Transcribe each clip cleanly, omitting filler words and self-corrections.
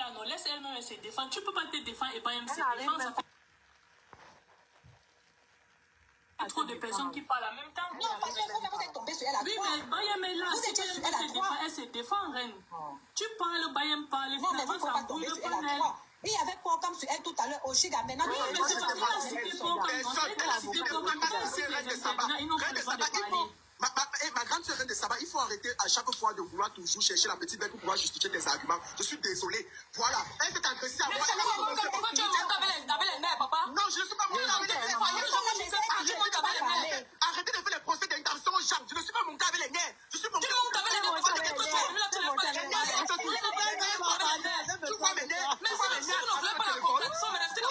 là, non, laisse elle-même se défendre. Tu peux pas te défendre et Bayem se défendre. Trop de personnes qui parlent en même temps. Non, parce que vous êtes tombé sur elle à oui, mais Bayem est là. Vous étiez sur elle à 3. Elle se défend, reine. Tu parles, Bayem parle. Non, mais vous ne pouvez pas tomber sur elle à 3. Il y avait pas comme sur elle tout à l'heure au Chiga. Maintenant, oui, mais c'est pas ça. Ma grande sœur Reine de Saba, il faut arrêter à chaque fois de vouloir toujours chercher la petite bête pour pouvoir justifier tes arguments. Je suis désolé. Voilà. Elle s'est agressée à moi. Pourquoi tu avais les nerfs, papa? Non, je ne suis pas monté avec les nerfs. Arrêtez de faire les procès d'intention aux gens. Je ne suis pas monté avec les nerfs. Je suis monté avec les nerfs. Tu vois mes nerfs. Mais si vous ne voulez pas la compréhension, mais restez la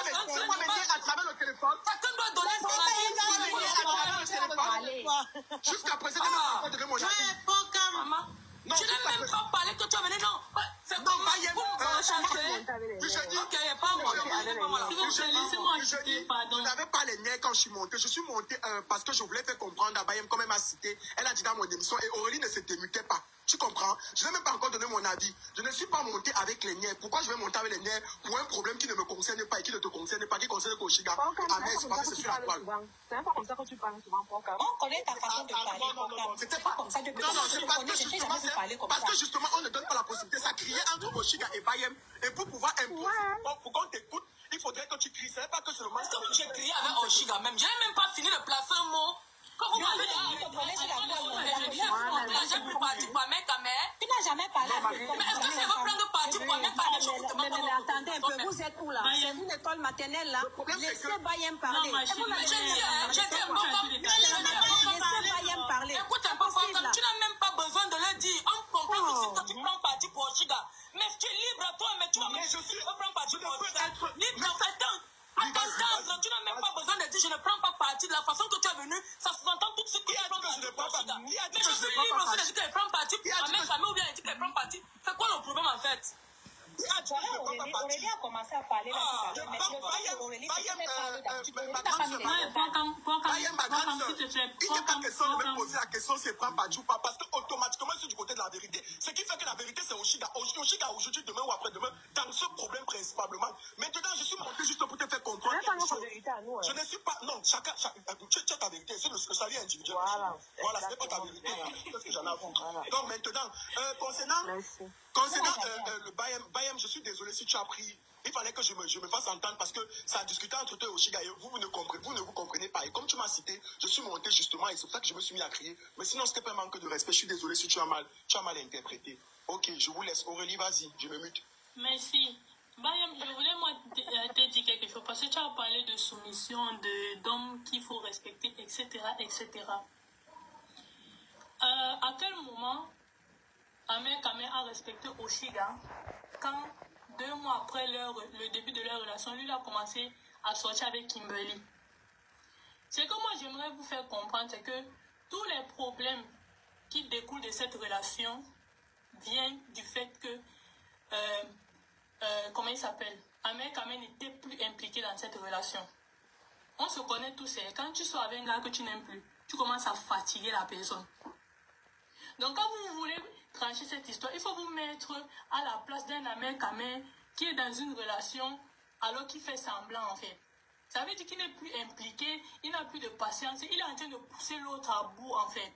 compréhension à travers le téléphone. Chacun doit donner son avis. Jusqu'à présent, tu n'as même pas maman. Tu n'as même pas parlé que tu as venu, non. C'est pas Bayem. Ok, pas moi. Je n'avais pas les nerfs quand je suis monté. Je suis monté parce que je voulais faire comprendre à Bayem, comme elle m'a cité. Elle a dit dans mon émission et Aurélie ne se démutait pas. Tu comprends? Je n'ai même pas encore donné mon avis. Je ne suis pas monté avec les nerfs. Pourquoi je vais monter avec les nerfs pour un problème qui ne me concerne pas et qui ne te concerne pas, qui concerne Koshiga? Ah, mais c'est parce que c'est sur la toile. C'est pas comme ça que tu parles souvent, Poka. On connaît ta façon de parler. Non, c'était pas comme ça depuis non, c'est parce que justement, on ne donne pas la possibilité. Ça criait entre Koshiga et Bayem. Et pour pouvoir imposer, pour qu'on t'écoute, il faudrait que tu cries. Ce n'est pas que c'est le match. Est-ce que j'ai crié avec Koshiga même? Je n'ai même pas fini de placer un mot. Comment vous m'avez dit? Tu n'as jamais parlé. Mais est-ce que c'est vous prendre parti pour un mais attendez un peu, vous êtes où là? C'est une école maternelle là. Laissez Bayem parler. Laissez Bayem parler. Écoute un peu, tu n'as même pas besoin de le dire. On comprend que tu prends parti pour Oshiga. Mais tu es libre toi, mais tu vas prendre parti pour Oshiga. Libre, attends, tu n'as même pas besoin de dire je ne prends pas parti de la façon que tu es venu. Ça se entend tout de suite que tu prends parti pour Oshiga. Mais je suis libre aussi de dire qu'elle prend parti pour Ahmed Kamé ou bien elle dit qu'elle prend parti. C'est quoi le problème en fait? Aurélie a commencé à parler là tout à l'heure, mais le fait qu'Aurélie ne parle d'habitude, ma grande sœur, il n'est pas question de me poser la question si elle prend parti ou pas, parce que automatiquement c'est du côté de la vérité. Ce qui fait que la vérité c'est Oshiga. Oshiga aujourd'hui, demain ou après-demain, dans ce problème principalement. Maintenant, je suis monté juste pour te faire comprendre. Je ne suis pas, non, chacun, tu as ta vérité, c'est le salut individuel. Voilà, ce n'est pas ta vérité. Qu'est-ce que j'en ai à foutre? Donc maintenant, concernant le Bayem, je suis désolé si tu as pris. Il fallait que je me fasse entendre parce que ça a discuté entre toi et Oshiga et vous ne vous comprenez pas. Et comme tu m'as cité, je suis monté justement et c'est pour ça que je me suis mis à crier. Mais sinon, c'était pas un manque de respect. Je suis désolé si tu as mal interprété. Ok, je vous laisse. Aurélie, vas-y, je me mute. Merci. Bayem, je voulais moi te dire quelque chose parce que tu as parlé de soumission, d'hommes qu'il faut respecter, etc., etc. À quel moment Ahmed Kamé a respecté Oshiga quand 2 mois après le début de leur relation, lui a commencé à sortir avec Kimberly. Ce que moi j'aimerais vous faire comprendre, c'est que tous les problèmes qui découlent de cette relation viennent du fait que, comment il s'appelle, Ahmed Kamé n'était plus impliqué dans cette relation. On se connaît tous, et quand tu sors avec un gars que tu n'aimes plus, tu commences à fatiguer la personne. Donc quand vous voulez trancher cette histoire, il faut vous mettre à la place d'un Ahmed Kamé qui est dans une relation alors qu'il fait semblant en fait. Ça veut dire qu'il n'est plus impliqué, il n'a plus de patience, il est en train de pousser l'autre à bout en fait.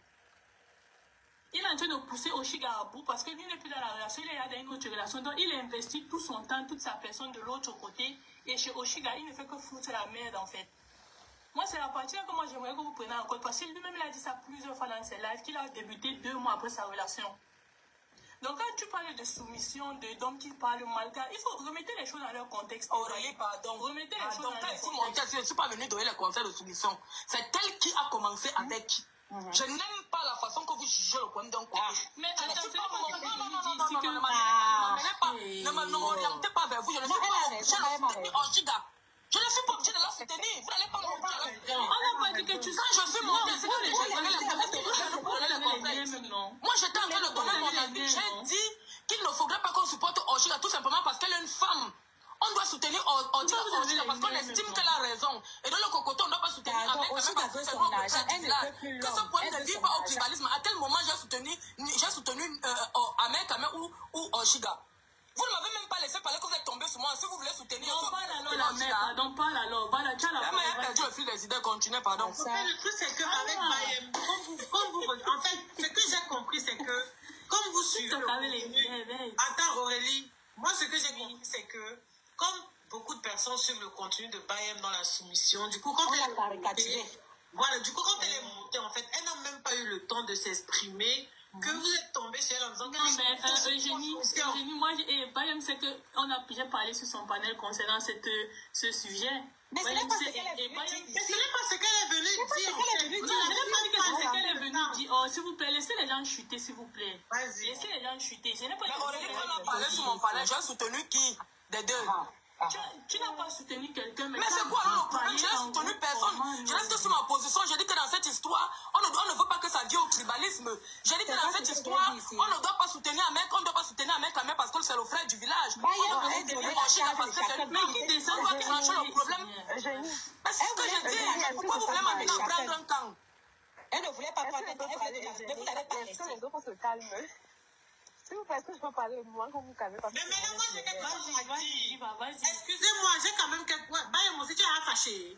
Il est en train de pousser Oshiga à bout parce qu'il n'est plus dans la relation, il est là dans une autre relation. Donc il investit tout son temps, toute sa personne de l'autre côté. Et chez Oshiga, il ne fait que foutre la merde en fait. Moi, c'est la partie que moi j'aimerais que vous preniez en compte parce que lui-même il a dit ça plusieurs fois dans ses lives qu'il a débuté 2 mois après sa relation. Donc quand tu parles de soumission, d'hommes qui parlent mal, il faut remettre les choses dans leur contexte. Aurélie, pardon. Remettez les choses dans leur contexte. Je ne suis pas venue donner les conseils de soumission. C'est elle qui a commencé avec qui. Je n'aime pas la façon que vous jugez le problème d'un couple. Mais attends, c'est pas ne m'orientez pas vers vous. Je ne suis pas Oshiga. Je ne suis pas obligée de la soutenir. Vous n'allez pas me dire. On n'a pas dit que tu sais. Je suis montée. C'est que les moi, j'étais en train de donner mon avis. J'ai dit qu'il ne faudrait pas qu'on supporte Oshiga tout simplement parce qu'elle est une femme. On doit soutenir Oshiga parce qu'on estime qu'elle a raison. Et dans le cocoton, on ne doit pas soutenir avec parce que c'est bon que ce point ne vit pas au tribalisme. À quel moment j'ai soutenu Ahmed Kamé ou Oshiga? Vous ne m'avez même pas pas laissé parler que vous êtes tombé sur moi. Si vous voulez soutenir... Non, parle alors, la mère, pardon, parle alors. Voilà, tu as la parole. Elle a perdu le fil des idées, continuez, pardon. Le truc, c'est qu'avec Bayem, en fait, ce que j'ai compris, c'est que, comme vous suivez le contenu... Attends, Aurélie, moi, ce que j'ai compris, c'est que, comme beaucoup de personnes suivent le contenu de Bayem dans la soumission, du coup, quand elle est montée, voilà, du coup, quand elle est montée, en fait, elle n'a même pas eu le temps de s'exprimer, que vous êtes tombé sur elle en disant... Non, mais Eugénie, moi, Bayem, c'est que j'ai parlé sur son panel concernant ce sujet. Mais ce n'est pas ce qu'elle est venue dire. Mais ce n'est pas ce qu'elle est venue dire. Je n'ai pas dit que c'est ce qu'elle est venue dire. Oh, s'il vous plaît, laissez les gens chuter, s'il vous plaît. Vas-y. Laissez les gens chuter. Je n'ai pas dit Mais Aurélie, quand on a parlé sur mon panel, j'ai soutenu qui? Des deux. Tu n'as pas soutenu quelqu'un, mais c'est quoi alors le problème? Je n'ai soutenu personne. Je reste sur ma position. J'ai dit que dans cette histoire, on ne veut pas que ça vienne au tribalisme. J'ai dit que dans cette histoire, on ne doit pas soutenir un mec, on ne doit pas soutenir un mec parce que c'est le frère du village. On doit venir défendre parce que c'est le mec qui descend, doit déclencher le problème. Mais c'est ce que je dis. Pourquoi vous voulez m'amener à prendre un camp? Elle ne voulait pas prendre un camp, mais vous n'avez pas laissé. Les autres se calment. Si vous pensez que je peux parler de moi, quand vous calmez pas. Mais maintenant, moi, j'ai quelque chose à dire. Vas-y. Excusez-moi, j'ai quand même quelque chose. Bayem aussi, tu as fâché.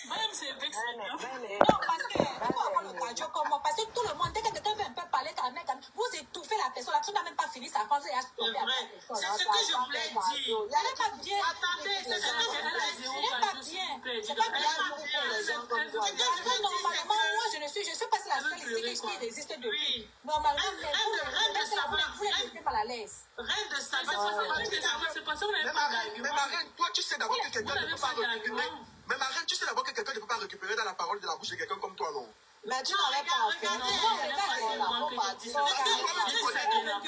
Bayem, c'est vexé. Non, parce que, pour avoir le radio comme moi, parce que tout le monde, dès que quelqu'un veut un peu parler quand même, vous étouffez la personne, la personne n'a même pas fini sa phrase, et elle a stoppé. C'est ce que je voulais dire. Ce n'est pas bien. Attendez, c'est ce que je voulais dire. Ce n'est pas bien. C'est pas bien. Normalement, moi, je ne suis pas la seule ici qui résiste depuis. Normalement, vous n'êtes pas à l'aise. Rien de ça. C'est pas ça, Mais Marraine, toi, tu sais d'abord que quelqu'un ne peut pas récupérer. Mais Marraine, tu sais d'abord que quelqu'un ne peut pas récupérer dans la parole de la bouche de quelqu'un comme toi, non? Mais tu n'avais pas fait.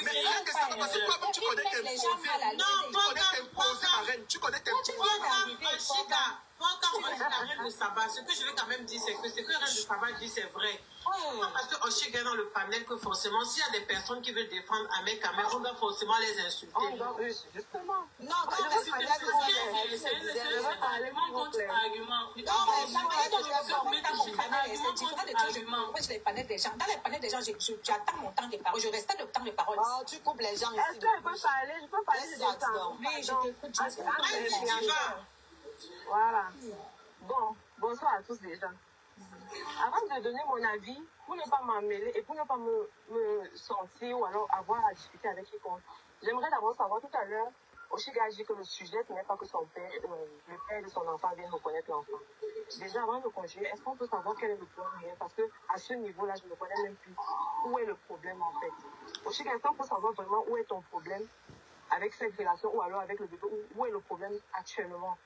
Mais rien que ça, parce que toi-même, tu connais t'imposer, Marraine. Tu connais t'imposer. Quand moi je dis la reine de Saba, ce que je vais quand même dire, c'est que ce que la reine de Saba dit, c'est vrai. C'est pas parce que Oshiga est dans le panel que forcément, s'il y a des personnes qui veulent défendre Ahmed Kamer, on doit forcément les insulter. Justement. Non, quand on c'est argument contre argument. Non, mais la manière dont je le fais dans mon panel, c'est différent de tout. Moi, je les panels des gens. Dans les panels des gens, j'attends mon temps de parole. Je respecte le temps de parole. Oh, tu coupes les gens ici. Est-ce que je peux parler? Je peux parler de temps. Oui, je t'écoute. Voilà. Bon, bonsoir à tous déjà. Avant de donner mon avis, pour ne pas m'emmêler et pour ne pas me sentir ou alors avoir à discuter avec quiconque, j'aimerais d'abord savoir tout à l'heure, Oshiga a dit que le sujet n'est pas que son père, le père de son enfant vienne reconnaître l'enfant. Déjà, avant de continuer, est-ce qu'on peut savoir quel est le problème? Parce que à ce niveau-là, je ne connais même plus où est le problème en fait. Oshiga, est-ce qu'on peut savoir vraiment où est ton problème avec cette relation ou alors avec le bébé, où est le problème actuellement?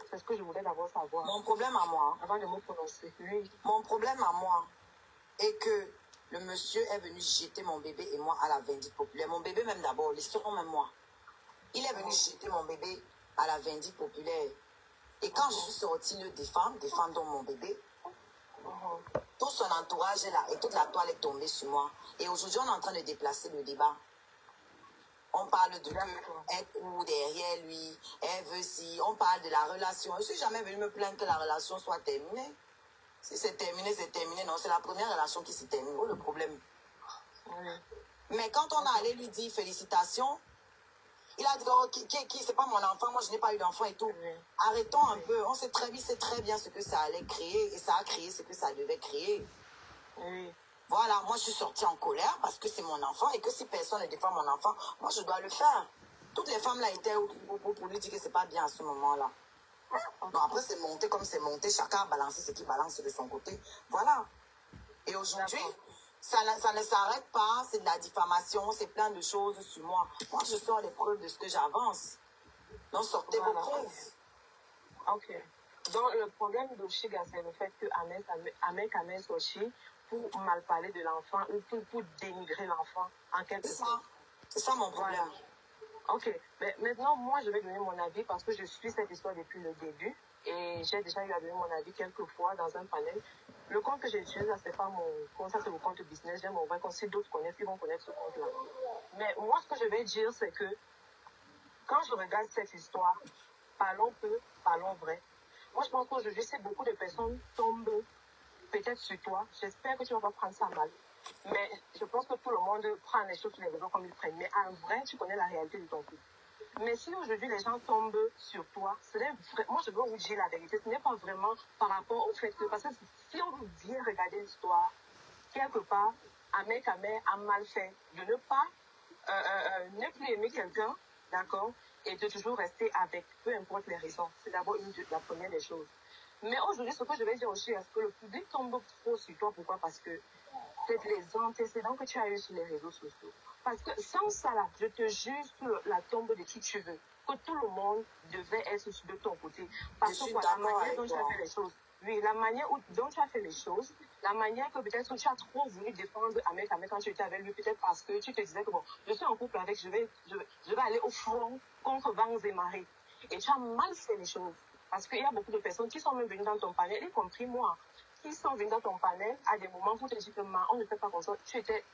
C'est ce que je voulais d'abord savoir. Mon problème à moi. Avant de me prononcer. Oui. Mon problème à moi est que le monsieur est venu jeter mon bébé et moi à la vindicte populaire. Mon bébé même d'abord, l'histoire même moi. Il est venu jeter mon bébé à la vindicte populaire. Et quand je suis sortie le défendre mon bébé, tout son entourage est là et toute la toile est tombée sur moi. Et aujourd'hui, on est en train de déplacer le débat. On parle de qu'elle court derrière lui, elle veut si, on parle de la relation. Je ne suis jamais venue me plaindre que la relation soit terminée. Si c'est terminé, c'est terminé. Non, c'est la première relation qui s'est terminée. Oh, le problème. Mais quand on a allé lui dire félicitations, il a dit, oh, c'est pas mon enfant, moi je n'ai pas eu d'enfant et tout. Arrêtons un peu. On sait très bien ce que ça allait créer et ça a créé ce que ça devait créer. Voilà, moi je suis sortie en colère parce que c'est mon enfant et que si personne ne défend mon enfant, moi je dois le faire. Toutes les femmes là étaient pour lui dire que c'est pas bien à ce moment-là. Bon, après c'est monté comme c'est monté, chacun a balancé ce qui balance de son côté. Voilà. Et aujourd'hui, ça ne s'arrête pas, c'est de la diffamation, c'est plein de choses sur moi. Moi je sors les preuves de ce que j'avance. Donc sortez vos preuves. Ok. Donc le problème d'Oshiga, c'est le fait que Ahmed Kamer Sochi, pour mal parler de l'enfant ou pour dénigrer l'enfant en quelque sorte. C'est ça mon problème. Voilà. Ok, mais maintenant moi je vais donner mon avis parce que je suis cette histoire depuis le début et j'ai déjà eu à donner mon avis quelques fois dans un panel. Le compte que j'utilise là, c'est pas mon compte, ça c'est mon compte business, j'ai mon vrai compte, si d'autres connaissent, ils vont connaître ce compte là. Mais moi ce que je vais dire c'est que quand je regarde cette histoire, parlons peu, parlons vrai. Moi je pense qu'aujourd'hui c'est beaucoup de personnes tombent peut-être sur toi, j'espère que tu ne vas pas prendre ça mal. Mais je pense que tout le monde prend les choses sur les réseaux comme ils prennent. Mais en vrai, tu connais la réalité de ton couple. Mais si aujourd'hui les gens tombent sur toi, moi je veux vous dire la vérité, ce n'est pas vraiment par rapport au fait que, parce que si on veut bien regarder l'histoire, quelque part, Ahmed Kamel a mal fait de ne pas ne plus aimer quelqu'un, d'accord, et de toujours rester avec, peu importe les raisons. C'est d'abord la première des choses. Mais aujourd'hui, ce que je vais dire aussi, est-ce que le public tombe trop sur toi? Pourquoi? Parce que c'est les antécédents que tu as eu sur les réseaux sociaux. Parce que sans ça, là, je te jure sur la tombe de qui tu veux, que tout le monde devait être de ton côté. Parce que la manière dont tu as fait les choses, oui, la manière dont tu as fait les choses, la manière que peut-être tu as trop voulu défendre Ahmed quand tu étais avec lui, peut-être parce que tu te disais que bon, je suis en couple avec, je vais aller au front contre vents et marées. Et tu as mal fait les choses. Parce qu'il y a beaucoup de personnes qui sont même venues dans ton panel, y compris moi, qui sont venues dans ton panel à des moments où tu te dis que on ne fait pas comme ça. Tu étais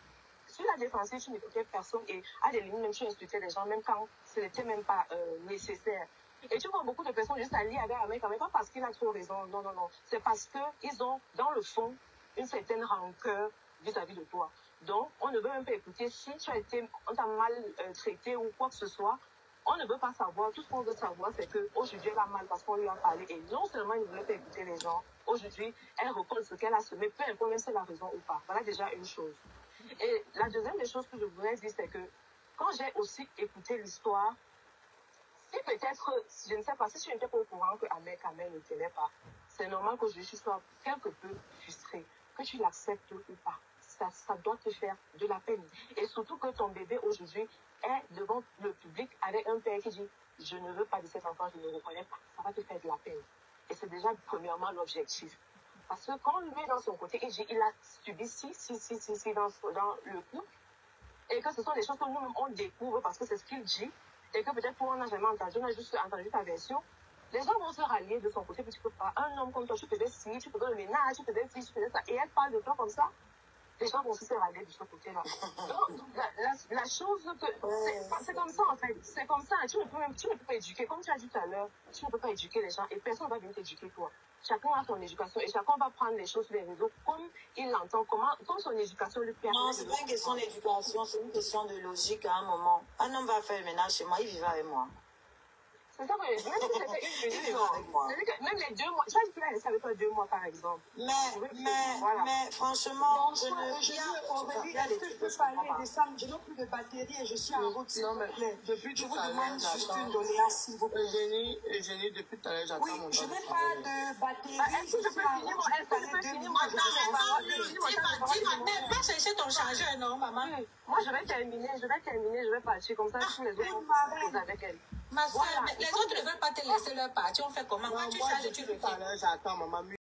sur la défensive, tu n'écoutais personne et à des limites, même tu insultais les gens, même quand ce n'était même pas nécessaire. Et tu vois beaucoup de personnes juste alliées avec Ahmed Kamel, pas parce qu'il a trop raison, non. C'est parce qu'ils ont, dans le fond, une certaine rancœur vis-à-vis de toi. Donc, on ne veut même pas écouter si on t'a mal traité ou quoi que ce soit. On ne veut pas savoir. Tout ce qu'on veut savoir, c'est qu'aujourd'hui, elle a mal parce qu'on lui a parlé. Et non seulement il ne voulait pas écouter les gens, aujourd'hui, elle reconnaît ce qu'elle a semé, peu importe même si c'est la raison ou pas. Voilà déjà une chose. Et la deuxième des choses que je voudrais dire, c'est que quand j'ai aussi écouté l'histoire, si peut-être, je ne sais pas, si tu n'étais pas au courant que Ahmed Kamel ne t'aimait pas, c'est normal que je sois quelque peu frustrée, que tu l'acceptes ou pas. Ça doit te faire de la peine. Et surtout que ton bébé aujourd'hui est devant le public avec un père qui dit « Je ne veux pas de cet enfant, je ne le reconnais pas ». Ça va te faire de la peine. Et c'est déjà premièrement l'objectif. Parce que quand lui, dans son côté, il a subi si dans le couple, et que ce sont des choses que nous-mêmes, on découvre parce que c'est ce qu'il dit, et que peut-être toi, on n'a jamais entendu, on a juste entendu ta version, les gens vont se rallier de son côté, puis tu peux pas. Un homme comme toi, tu faisais ci, tu faisais le ménage, tu faisais ci, tu faisais ça, et elle parle de toi comme ça, les gens vont aussi se rallier de ce côté-là. Donc, la chose que... C'est comme ça, en fait. C'est comme ça. Tu ne peux pas éduquer. Comme tu as dit tout à l'heure, tu ne peux pas éduquer les gens et personne ne va venir t'éduquer toi. Chacun a son éducation et chacun va prendre les choses sur les réseaux comme il l'entend, comme son éducation lui permet. Non, c'est pas une question d'éducation, c'est une question de logique à un moment. Un homme va faire le ménage chez moi, il vivait avec moi. C'est ça que même si c'était une minute, même les 2 mois, tu as dit qu'il a laissé avec toi 2 mois par exemple. Mais franchement, je peux parler des femmes, je n'ai plus de batterie et je suis en route. Non, mais depuis je tout vous à l'heure, demande juste une doléance, s'il vous plaît. Eugénie, depuis tout à l'heure, j'attends oui, mon je n'ai pas de batterie. Est-ce que je peux finir mon Va chercher ton chargeur, non, maman? Moi, je vais terminer, je vais partir comme ça, tous les autres sont avec elle. Ma soeur, les autres ne veulent pas te laisser leur partir, on fait comment? Quand tu charges, tu le fais. J'attends, maman.